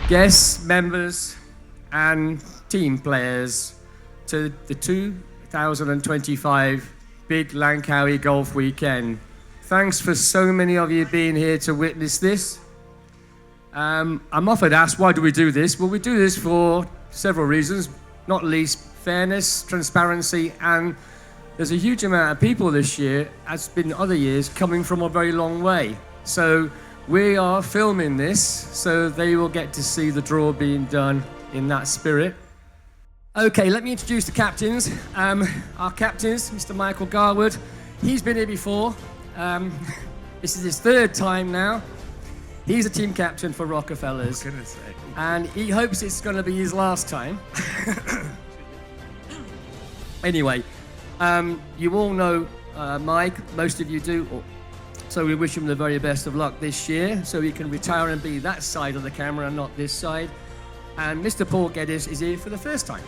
guests, members, and team players to the 2025 Big Langkawi Golf Weekend. Thanks for so many of you being here to witness this. I'm often asked, why do we do this? Well, we do this for several reasons, not least fairness, transparency, and there's a huge amount of people this year, as been other years, coming from a very long way. So we are filming this, so they will get to see the draw being done in that spirit. Okay, let me introduce the captains. Our captains, Mr. Michael Garwood. He's been here before. This is his third time now. He's a team captain for Rockefellers. What can I say? And he hopes it's going to be his last time. Anyway, you all know Mike, most of you do. So we wish him the very best of luck this year, so he can retire and be that side of the camera and not this side. And Mr. Paul Geddes is here for the first time.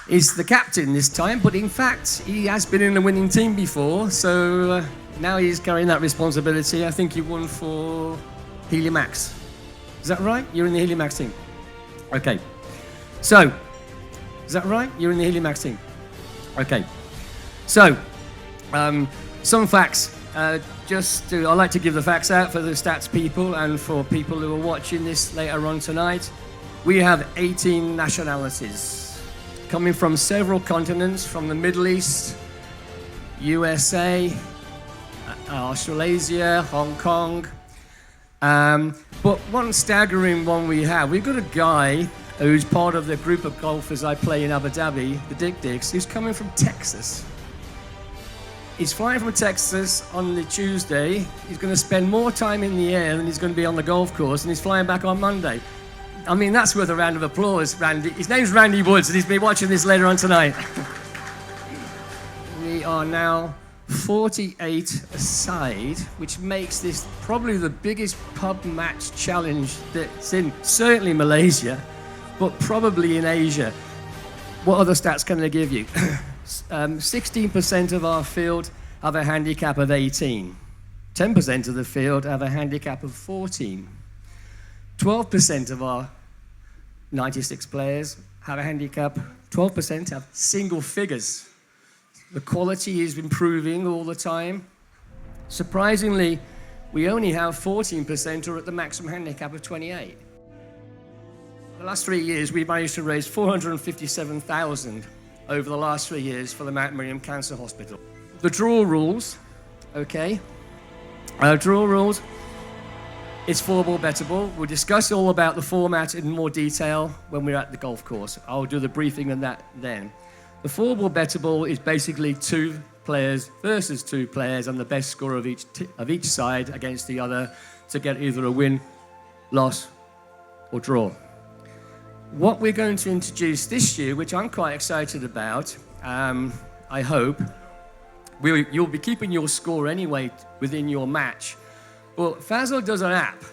He's the captain this time, but in fact, he has been in the winning team before, so now he's carrying that responsibility. I think you won for Helimax. Is that right? You're in the Helimax team? Okay. So, is that right? You're in the Helimax team? Okay. So, some facts. I like to give the facts out for the stats people and for people who are watching this later on tonight. We have 18 nationalities coming from several continents, from the Middle East, USA, Australasia, Hong Kong. But one staggering one we've got a guy who's part of the group of golfers I play in Abu Dhabi, the Dick Dicks, who's coming from Texas. He's flying from Texas on the Tuesday. He's going to spend more time in the air than he's going to be on the golf course, and he's flying back on Monday. I mean, that's worth a round of applause, Randy. His name's Randy Woods, and he's been watching this later on tonight. We are now 48 aside, which makes this probably the biggest pub match challenge that's in certainly Malaysia, but probably in Asia. What other stats can I give you? 16% of our field have a handicap of 18. 10% of the field have a handicap of 14. 12% of our 96 players have a handicap. 12% have single figures. The quality is improving all the time. Surprisingly, we only have 14% are at the maximum handicap of 28. The last 3 years, we've managed to raise $457,000 over the last 3 years for the Mount Miriam Cancer Hospital. The draw rules, okay? Draw rules, it's 4-ball bettable. We'll discuss all about the format in more detail when we're at the golf course. I'll do the briefing on that then. The 4-ball bettable is basically 2 players versus 2 players and the best score of each side against the other to get either a win, loss, or draw. What we're going to introduce this year, which I'm quite excited about, I hope, you'll be keeping your score anyway within your match, but Fazil does an app.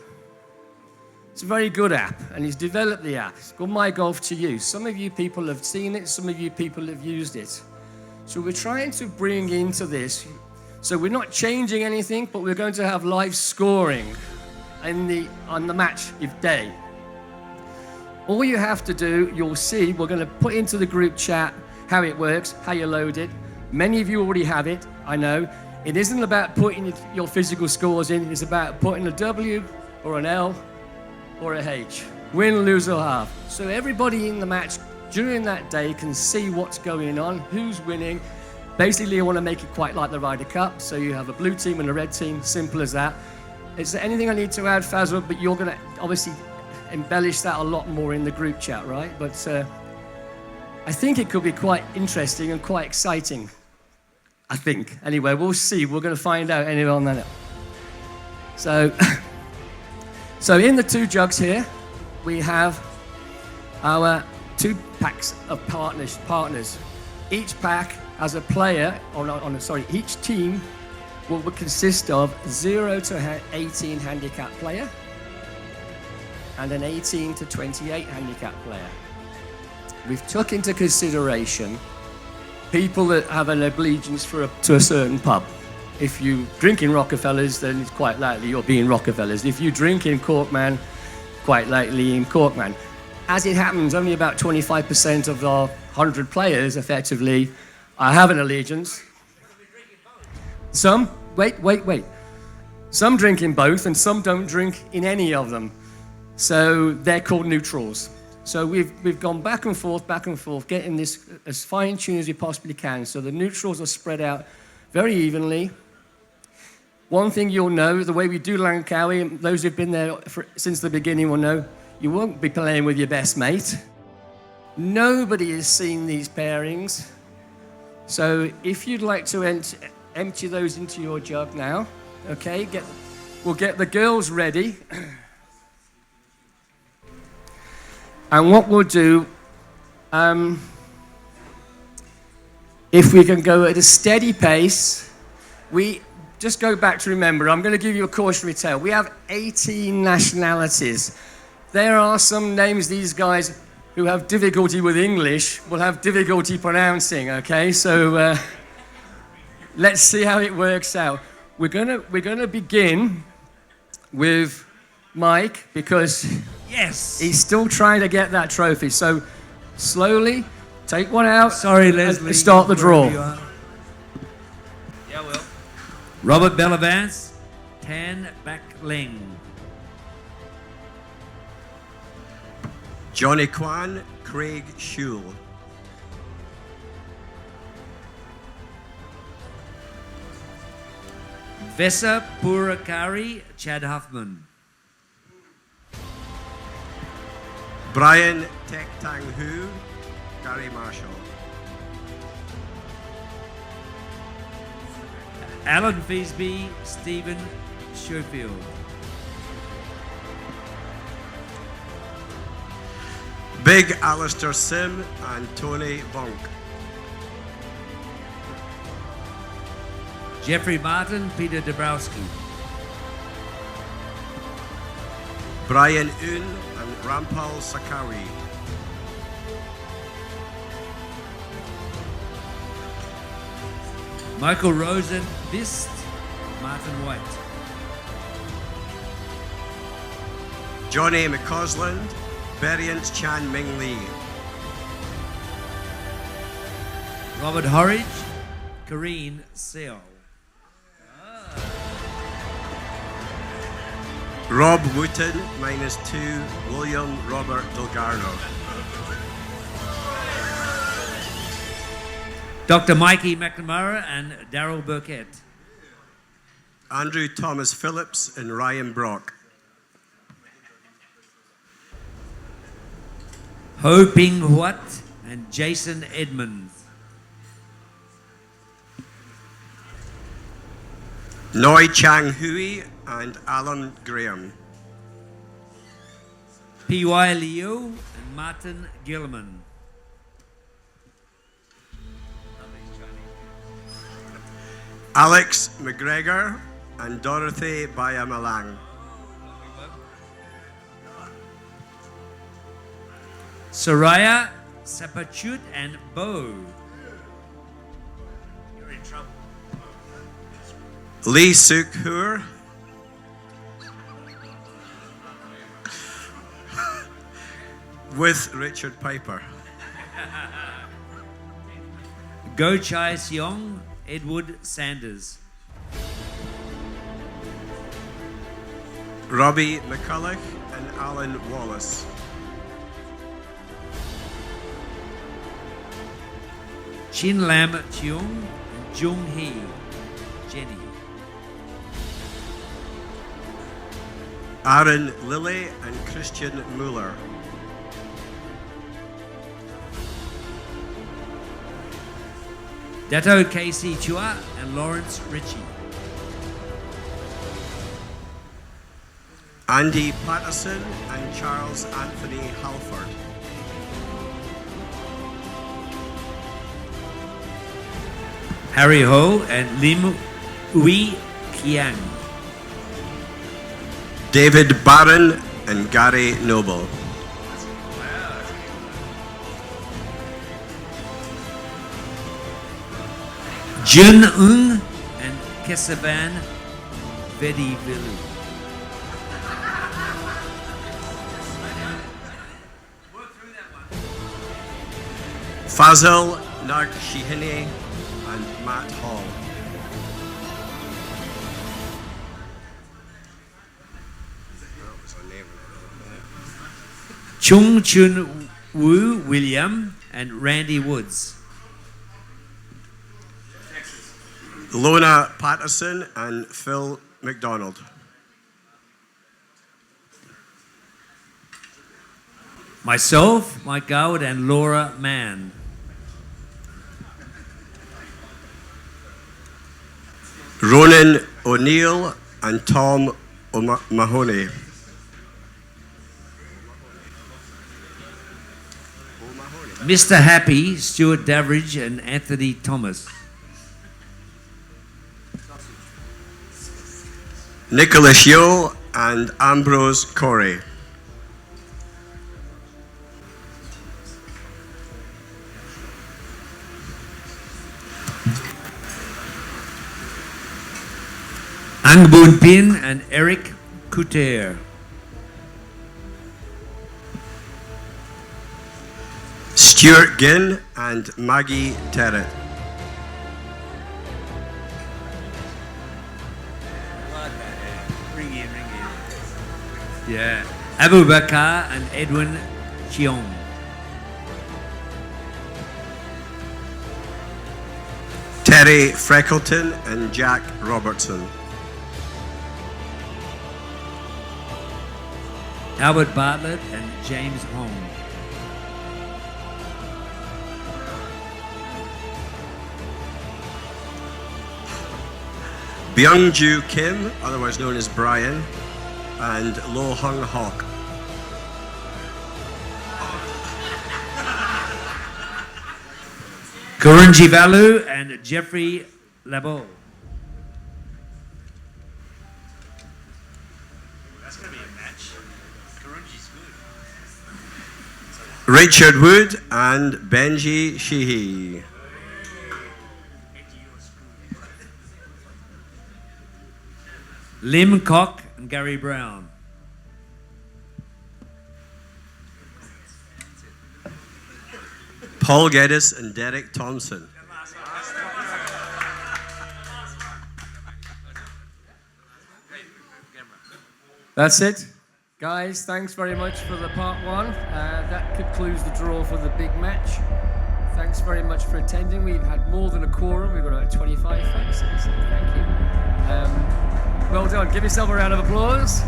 It's a very good app, and he's developed the app. It's called My Golf to You. Some of you people have seen it, some of you people have used it. So we're trying to bring into this, so we're not changing anything, but we're going to have live scoring on the match day. All you have to do, you'll see, we're going to put into the group chat how it works, how you load it. Many of you already have it, I know. It isn't about putting your physical scores in, it's about putting a W or an L or a H. Win, lose or half. So everybody in the match during that day can see what's going on, who's winning. Basically, I want to make it quite like the Ryder Cup, so you have a blue team and a red team, simple as that. Is there anything I need to add, Fazil? But you're going to obviously embellish that a lot more in the group chat, right? But I think it could be quite interesting and quite exciting. I think. Anyway, we'll see. We're going to find out anyway on that. So in the 2 jugs here, we have our 2 packs of partners. Each pack has a player, each team will consist of 0 to 18 handicap player and an 18 to 28 handicap player. We've took into consideration people that have an allegiance to a certain pub. If you drink in Rockefellers, then it's quite likely you're being Rockefellers. If you drink in Corkman, quite likely in Corkman. As it happens, only about 25% of our 100 players, effectively, have an allegiance. Some, wait. Some drink in both, and some don't drink in any of them. So they're called neutrals. So we've gone back and forth, getting this as fine-tuned as we possibly can. So the neutrals are spread out very evenly. One thing you'll know, the way we do Langkawi, and those who've been there since the beginning will know, you won't be playing with your best mate. Nobody has seen these pairings. So if you'd like to empty those into your jug now, okay, we'll get the girls ready. And what we'll do, if we can go at a steady pace, we just go back to remember, I'm going to give you a cautionary tale. We have 18 nationalities. There are some names these guys who have difficulty with English will have difficulty pronouncing, okay? So let's see how it works out. We're gonna begin with Mike because yes, he's still trying to get that trophy. So slowly take one out. Sorry, Leslie. And start the draw. Yeah, well. Robert Bellavance, Tan Bak Leng. Johnny Kwan, Craig Schule. Vesa Purakari, Chad Huffman. Brian Tek Tang Hu, Gary Marshall. Alan Feasby, Stephen Schofield. Big Alistair Sim and Tony Vonk. Jeffrey Martin, Peter Dabrowski. Brian Un and Rampal Sakari. Michael Rosen, Bist, Martin White. Johnny McCausland, Variant Chan Ming Lee. Robert Horridge, Kareen Seo. Rob Wooten, -2, William Robert Delgarno. Dr. Mikey McNamara and Daryl Burkett. Andrew Thomas Phillips and Ryan Brock. Ho Ping Huat and Jason Edmonds. Noi Chang Hui and Alan Graham. P.Y. Liu and Martin Gilliman. Alex McGregor and Dorothy Bayamalang. Soraya Sapachut and Bo. You're in trouble. Lee Suk Hoor. With Richard Piper. Go Chai Seong, Edward Sanders. Robbie McCulloch and Alan Wallace. Chin Lam Cheung and Jung Hee, Jenny. Aaron Lilly and Christian Mueller. Dato Casey Chua and Lawrence Ritchie. Andy Patterson and Charles Anthony Halford. Harry Ho and Lim Ui Kiang. David Barron and Gary Noble. Jun Ung and Kesavan Vedivilu. Fazil Nagshihine and Matt Hall. That was a name. Chung Chun Woo William and Randy Woods. Lona Patterson and Phil McDonald. Myself, Mike Goward, and Laura Mann. Ronan O'Neill and Tom Mahoney. Mr. Happy, Stuart Daveridge, and Anthony Thomas. Nicholas Yeo and Ambrose Corey. Angboon Pin and Eric Couture. Stuart Ginn and Maggie Terrett. Ring in. Yeah. Abu Bakar and Edwin Cheong. Terry Freckleton and Jack Robertson. Albert Bartlett and James Hong. Byung-Ju Kim, otherwise known as Brian, and Lo Hung Hawk. Kurunji Valu and Jeffrey Labo. That's going to be a match. Karunji's good. Richard Wood and Benji Sheehy. Lim Cock and Gary Brown. Paul Geddes and Derek Thompson. That's it. Guys, thanks very much for the part one. That concludes the draw for the big match. Thanks very much for attending. We've had more than a quorum. We've got about 25 folks. So thank you. Well done. Give yourself a round of applause.